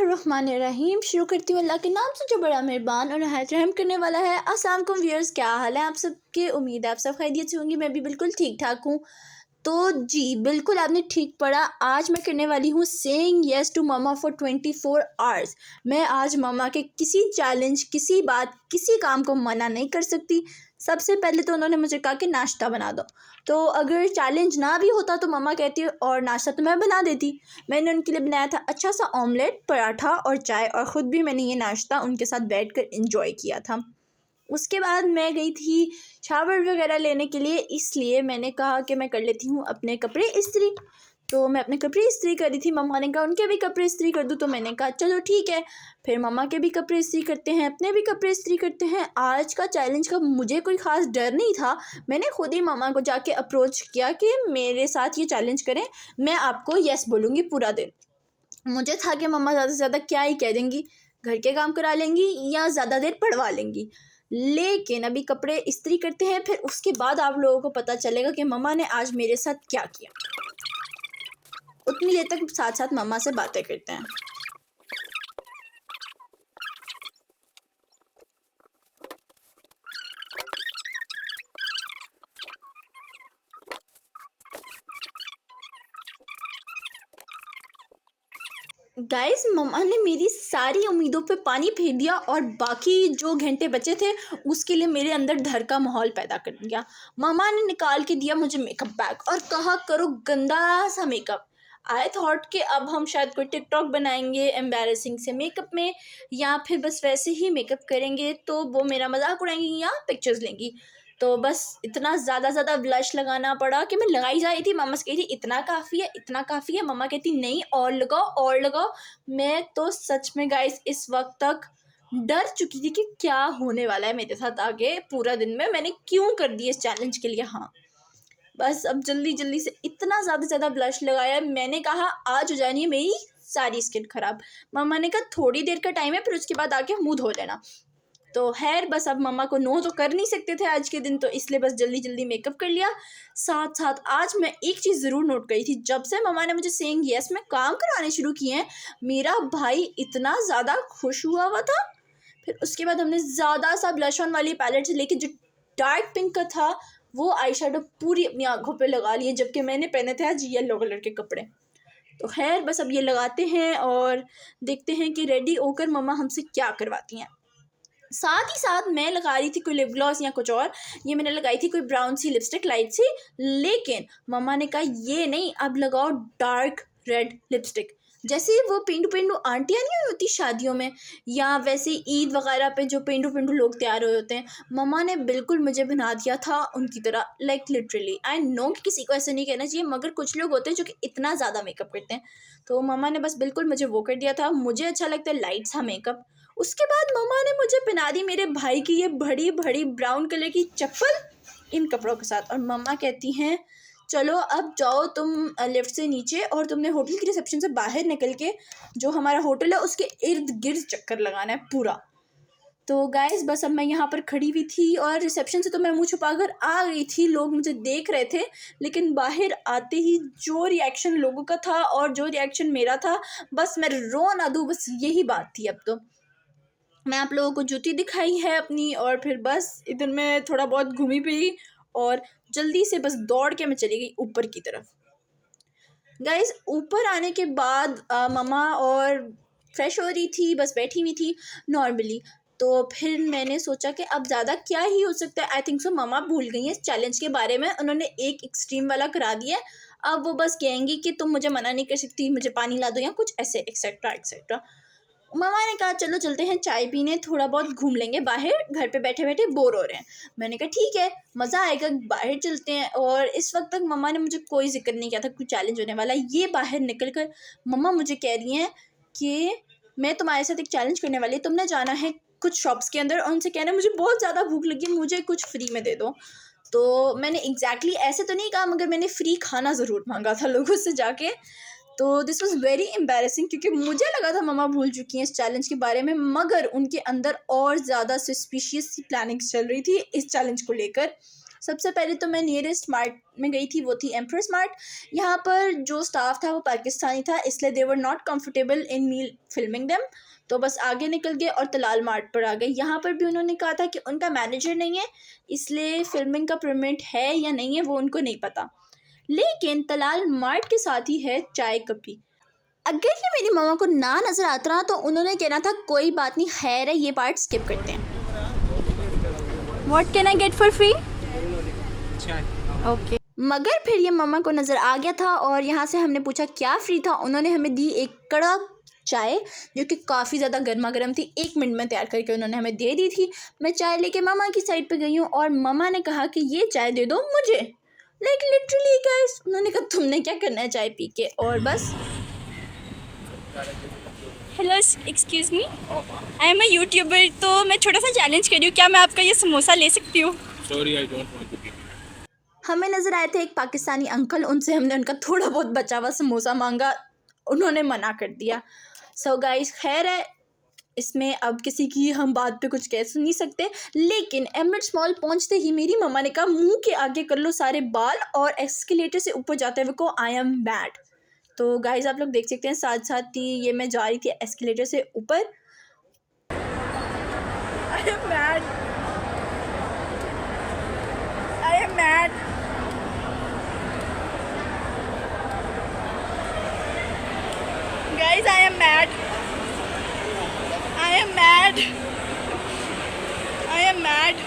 बिस्मिल्लाहिर्रहमानिर्रहीम। शुरू करती हूँ अल्लाह के नाम से जो बड़ा मेहरबान और निहायत रहम करने वाला है। अस्सलाम वालेकुम व्यूअर्स, क्या हाल है आप सबके? उम्मीद है आप सब खैरियत से होंगी। मैं भी बिल्कुल ठीक ठाक हूँ। तो जी बिल्कुल आपने ठीक पढ़ा। आज मैं करने वाली हूँ saying yes to mama for 24 hours. मैं आज ममा के किसी चैलेंज, किसी बात, किसी काम को मना नहीं कर सकती। सबसे पहले तो उन्होंने मुझे कहा कि नाश्ता बना दो, तो अगर चैलेंज ना भी होता तो ममा कहती और नाश्ता तो मैं बना देती। मैंने उनके लिए बनाया था अच्छा सा ऑमलेट, पराठा और चाय, और ख़ुद भी मैंने ये नाश्ता उनके साथ बैठकर एंजॉय किया था। उसके बाद मैं गई थी शावर वगैरह लेने के लिए, इसलिए मैंने कहा कि मैं कर लेती हूँ अपने कपड़े इस्त्री। तो मैं अपने कपड़े इस्त्री कर रही थी। मम्मा ने कहा उनके भी कपड़े इस्त्री कर दूँ, तो मैंने कहा चलो ठीक है। फिर मम्मा के भी कपड़े इस्त्री करते हैं, अपने भी कपड़े इस्त्री करते हैं। आज का चैलेंज का मुझे कोई ख़ास डर नहीं था। मैंने खुद ही मम्मा को जाके अप्रोच किया कि मेरे साथ ये चैलेंज करें, मैं आपको येस बोलूँगी पूरा दिन। मुझे था कि मम्मा ज़्यादा से ज़्यादा क्या ही कह देंगी, घर के काम करा लेंगी या ज़्यादा देर पढ़वा लेंगी। लेकिन अभी कपड़े इस्त्री करते हैं, फिर उसके बाद आप लोगों को पता चलेगा कि मम्मा ने आज मेरे साथ क्या किया। उतनी देर तक साथ साथ मम्मा से बातें करते हैं। गाइस, मम्मा ने मेरी सारी उम्मीदों पे पानी फेर दिया और बाकी जो घंटे बचे थे उसके लिए मेरे अंदर डर का माहौल पैदा कर दिया। मम्मा ने निकाल के दिया मुझे मेकअप बैग और कहा करो गंदा सा मेकअप। आई थॉट कि अब हम शायद कोई टिकटॉक बनाएंगे एम्बैरेसिंग से मेकअप में, या फिर बस वैसे ही मेकअप करेंगे तो वो मेरा मजाक उड़ाएंगी या पिक्चर्स लेंगी। तो बस इतना ज़्यादा ब्लश लगाना पड़ा कि मैं लगाई जा रही थी। मम्मा से कही थी इतना काफ़ी है, इतना काफ़ी है। मम्मा कहती नहीं और लगाओ और लगाओ। मैं तो सच में गाइस इस वक्त तक डर चुकी थी कि क्या होने वाला है मेरे साथ आगे पूरा दिन में। मैंने क्यों कर दिया इस चैलेंज के लिए। हाँ, बस अब जल्दी जल्दी से इतना ज़्यादा ब्लश लगाया। मैंने कहा आज हो जानी है मेरी सारी स्किन ख़राब। मम्मा ने कहा थोड़ी देर का टाइम है, फिर उसके बाद आके मुँह धो लेना। तो खैर बस अब मम्मा को नो तो कर नहीं सकते थे आज के दिन, तो इसलिए बस जल्दी जल्दी मेकअप कर लिया। साथ साथ आज मैं एक चीज़ ज़रूर नोट करी थी, जब से मम्मा ने मुझे सेइंग येस में काम करवाने शुरू किए हैं, मेरा भाई इतना ज़्यादा खुश हुआ था। फिर उसके बाद हमने ज़्यादा सा ब्लश ऑन वाली पैलेट से लेके जो डार्क पिंक का था वो आई शेडो पूरी अपनी आँखों पर लगा लिए, जबकि मैंने पहने थे आज येलो कलर के कपड़े। तो खैर बस अब ये लगाते हैं और देखते हैं कि रेडी होकर मम्मा हमसे क्या करवाती हैं। साथ ही साथ मैं लगा रही थी कोई लिप ग्लॉस या कुछ और। ये मैंने लगाई थी कोई ब्राउन सी लिपस्टिक लाइट सी, लेकिन मम्मा ने कहा ये नहीं, अब लगाओ डार्क रेड लिपस्टिक। जैसे वो पेंडू पेंडू आंटियाँ नहीं होती शादियों में, या वैसे ईद वगैरह पे जो पेंडू पेंडू लोग तैयार हुए होते हैं, मम्मा ने बिल्कुल मुझे बना दिया था उनकी तरह। लाइक लिटरली आई नो कि किसी को ऐसा नहीं कहना चाहिए, मगर कुछ लोग होते हैं जो कि इतना ज़्यादा मेकअप करते हैं। तो मम्मा ने बस बिल्कुल मुझे वो कर दिया था। मुझे अच्छा लगता है लाइट सा मेकअप। उसके बाद मम्मा ने मुझे पहना दी मेरे भाई की ये बड़ी बड़ी ब्राउन कलर की चप्पल इन कपड़ों के साथ, और मम्मा कहती हैं चलो अब जाओ तुम लिफ्ट से नीचे, और तुमने होटल की रिसेप्शन से बाहर निकल के जो हमारा होटल है उसके इर्द गिर्द चक्कर लगाना है पूरा। तो गाइस बस अब मैं यहाँ पर खड़ी हुई थी और रिसेप्शन से तो मैं मुंह छुपाकर आ गई थी, लोग मुझे देख रहे थे, लेकिन बाहर आते ही जो रिएक्शन लोगों का था और जो रिएक्शन मेरा था, बस मैं रो ना दूँ, बस यही बात थी। अब तो मैं आप लोगों को जूती दिखाई है अपनी, और फिर बस इधर मैं थोड़ा बहुत घूमी फिरी और जल्दी से बस दौड़ के मैं चली गई ऊपर की तरफ। गाइस ऊपर आने के बाद मम्मा और फ्रेश हो रही थी, बस बैठी हुई थी नॉर्मली। तो फिर मैंने सोचा कि अब ज़्यादा क्या ही हो सकता है। आई थिंक सो मम्मा भूल गई हैं इस चैलेंज के बारे में, उन्होंने एक एक्सट्रीम वाला करा दिया है। अब वो बस कहेंगी कि तुम मुझे मना नहीं कर सकती, मुझे पानी ला दो या कुछ ऐसे एक्सेट्रा एक्सेट्रा। मम्मा ने कहा चलो चलते हैं चाय पीने, थोड़ा बहुत घूम लेंगे बाहर, घर पे बैठे बैठे बोर हो रहे हैं। मैंने कहा ठीक है, मज़ा आएगा, बाहर चलते हैं। और इस वक्त तक मम्मा ने मुझे कोई जिक्र नहीं किया था कुछ चैलेंज होने वाला। ये बाहर निकल कर मम्मा मुझे कह रही हैं कि मैं तुम्हारे साथ एक चैलेंज करने वाली, तुमने जाना है कुछ शॉप्स के अंदर और उनसे कहना है मुझे बहुत ज़्यादा भूख लगी है, मुझे कुछ फ्री में दे दो। तो मैंने एग्जैक्टली ऐसे तो नहीं कहा, मगर मैंने फ्री खाना ज़रूर मांगा था लोगों से जाके। तो दिस वॉज़ वेरी एम्बैरेसिंग, क्योंकि मुझे लगा था मम्मा भूल चुकी हैं इस चैलेंज के बारे में, मगर उनके अंदर और ज़्यादा सस्पिशियस सी प्लानिंग्स चल रही थी इस चैलेंज को लेकर। सबसे पहले तो मैं नियरेस्ट मार्ट में गई थी, वो थी एम्प्रेस मार्ट। यहाँ पर जो स्टाफ था वो पाकिस्तानी था, इसलिए they were not comfortable in me filming them. तो बस आगे निकल गए और तलाल मार्ट पर आ गए। यहाँ पर भी उन्होंने कहा था कि उनका मैनेजर नहीं है, इसलिए फिल्मिंग का परमिट है या नहीं है वो उनको नहीं पता। लेकिन तलाल मार्ट के साथ ही है चाय कपी। अगर ये मेरी मम्मा को ना नज़र आता रहा तो उन्होंने कहना था कोई बात नहीं, खैर है, ये पार्ट स्किप करते हैं। What can I get for free? Okay. मगर फिर ये मम्मा को नज़र आ गया था और यहाँ से हमने पूछा क्या फ्री था। उन्होंने हमें दी एक कड़क चाय जो कि काफ़ी ज़्यादा गर्मा गर्म थी। 1 मिनट में तैयार करके उन्होंने हमें दे दी थी। मैं चाय लेके मम्मा की साइड पे गई हूँ और मम्मा ने कहा कि ये चाय दे दो मुझे। लाइक लिटरली गाइस, उन्होंने कहा तुमने क्या करना है चाय पी के, और बस। Hello, excuse me, I am a YouTuber, तो मैं छोटा सा चैलेंज कर रही हूँ, क्या मैं आपका ये समोसा ले सकती हूँ? Sorry, I don't want to be. हमें नज़र आए थे एक पाकिस्तानी अंकल, उनसे हमने उनका थोड़ा बहुत बचा हुआ समोसा मांगा, उन्होंने मना कर दिया। सो गाइस, खैर है, इसमें अब किसी की हम बात पे कुछ कह नहीं सकते। लेकिन एमिरेट्स मॉल पहुंचते ही मेरी मम्मा ने कहा मुंह के आगे कर लो सारे बाल और एस्केलेटर से ऊपर जाते हुए को आई एम बैड। तो गाइस आप लोग देख सकते हैं, साथ साथ ही ये मैं जा रही थी एस्केलेटर से ऊपर। I am bad, I am bad. Guys, I am mad. I am mad. I am mad.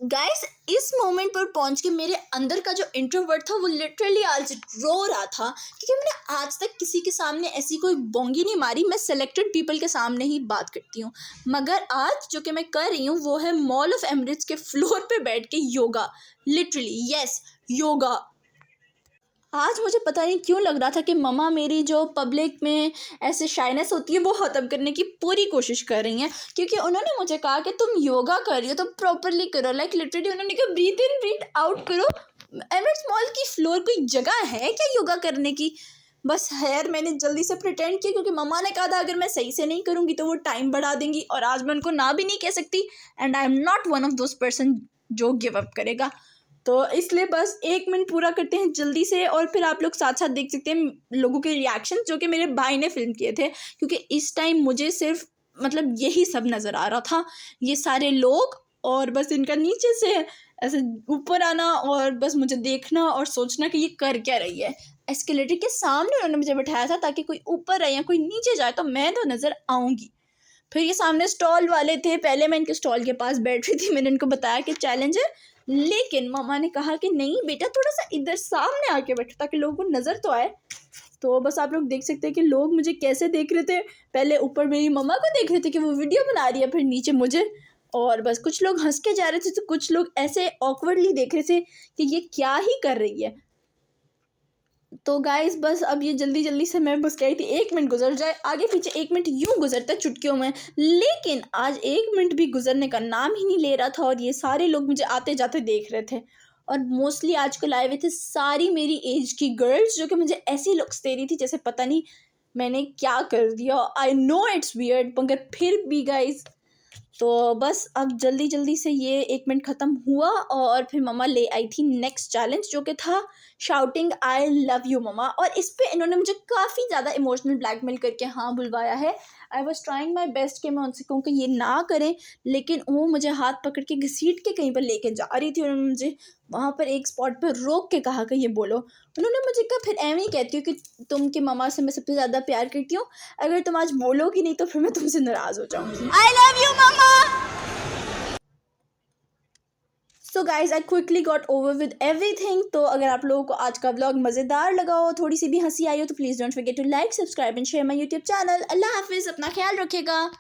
Guys इस मोमेंट पर पहुंच के मेरे अंदर का जो इंट्रोवर्ट था वो लिटरली आज रो रहा था, क्योंकि मैंने आज तक किसी के सामने ऐसी कोई बोंगी नहीं मारी। मैं सेलेक्टेड पीपल के सामने ही बात करती हूँ, मगर आज जो कि मैं कर रही हूँ वो है मॉल ऑफ एमिरेट्स के फ्लोर पे बैठ के योगा। Literally yes, yoga. आज मुझे पता नहीं क्यों लग रहा था कि मम्मा मेरी जो पब्लिक में ऐसे शाइनेस होती है वो ख़त्म करने की पूरी कोशिश कर रही हैं, क्योंकि उन्होंने मुझे कहा कि तुम योगा कर रही हो तो प्रॉपरली करो। लाइक लिटरली उन्होंने कहा ब्रीथ इन ब्रीथ आउट करो। एमिरेट्स मॉल की फ्लोर कोई जगह है क्या योगा करने की? बस खैर मैंने जल्दी से प्रिटेंड किया, क्योंकि मम्मा ने कहा था अगर मैं सही से नहीं करूँगी तो वो टाइम बढ़ा देंगी, और आज मैं उनको ना भी नहीं कह सकती। And I am not one of those person जो गिव अप करेगा। तो इसलिए बस 1 मिनट पूरा करते हैं जल्दी से, और फिर आप लोग साथ साथ देख सकते हैं लोगों के रिएक्शन जो कि मेरे भाई ने फिल्म किए थे, क्योंकि इस टाइम मुझे सिर्फ मतलब यही सब नज़र आ रहा था, ये सारे लोग, और बस इनका नीचे से ऐसे ऊपर आना और बस मुझे देखना और सोचना कि ये कर क्या रही है। एस्केलेटर के सामने उन्होंने मुझे बैठाया था ताकि कोई ऊपर आए या कोई नीचे जाए तो मैं तो नज़र आऊँगी। फिर ये सामने स्टॉल वाले थे, पहले मैं इनके स्टॉल के पास बैठ रही थी, मैंने इनको बताया कि चैलेंज है, लेकिन मम्मा ने कहा कि नहीं बेटा थोड़ा सा इधर सामने आके बैठो ताकि लोगों को नज़र तो आए। तो बस आप लोग देख सकते हैं कि लोग मुझे कैसे देख रहे थे। पहले ऊपर मेरी मम्मा को देख रहे थे कि वो वीडियो बना रही है, फिर नीचे मुझे, और बस कुछ लोग हंस के जा रहे थे तो कुछ लोग ऐसे ऑकवर्डली देख रहे थे कि ये क्या ही कर रही है। तो गाइस बस अब ये जल्दी जल्दी से मैं बस कह रही थी 1 मिनट गुजर जाए, आगे पीछे 1 मिनट यूँ गुजरता है चुटकियों में, लेकिन आज 1 मिनट भी गुजरने का नाम ही नहीं ले रहा था, और ये सारे लोग मुझे आते जाते देख रहे थे। और मोस्टली आजकल आए हुए थे सारी मेरी एज की गर्ल्स, जो कि मुझे ऐसी लुक्स दे रही थी जैसे पता नहीं मैंने क्या कर दिया। आई नो इट्स वियर्ड, मगर फिर भी गाइस। तो बस अब जल्दी जल्दी से ये 1 मिनट ख़त्म हुआ और फिर मम्मा ले आई थी नेक्स्ट चैलेंज, जो कि था शाउटिंग आई लव यू मम्मा। और इस पे इन्होंने मुझे काफ़ी ज़्यादा इमोशनल ब्लैकमेल करके हाँ बुलवाया है। I was trying my best कि मैं उनसे कहूँ कि ये ना करें, लेकिन वो मुझे हाथ पकड़ के घसीट के कहीं पर लेके जा रही थी। उन्होंने मुझे वहाँ पर एक स्पॉट पर रोक के कहा कि ये बोलो। उन्होंने मुझे कहा फिर एवं ही कहती हूँ कि तुम की मम्मा से मैं सबसे ज़्यादा प्यार करती हूँ, अगर तुम आज बोलोगी नहीं तो फिर मैं तुमसे नाराज़ हो जाऊँगी। I love you mama. So guys I quickly got over with everything. तो अगर आप लोगों को आज का व्लॉग मज़ेदार लगा हो, थोड़ी सी भी हंसी आई हो, तो please don't forget to like, subscribe and share my YouTube channel. Allah हाफिज़, अपना ख्याल रखिएगा।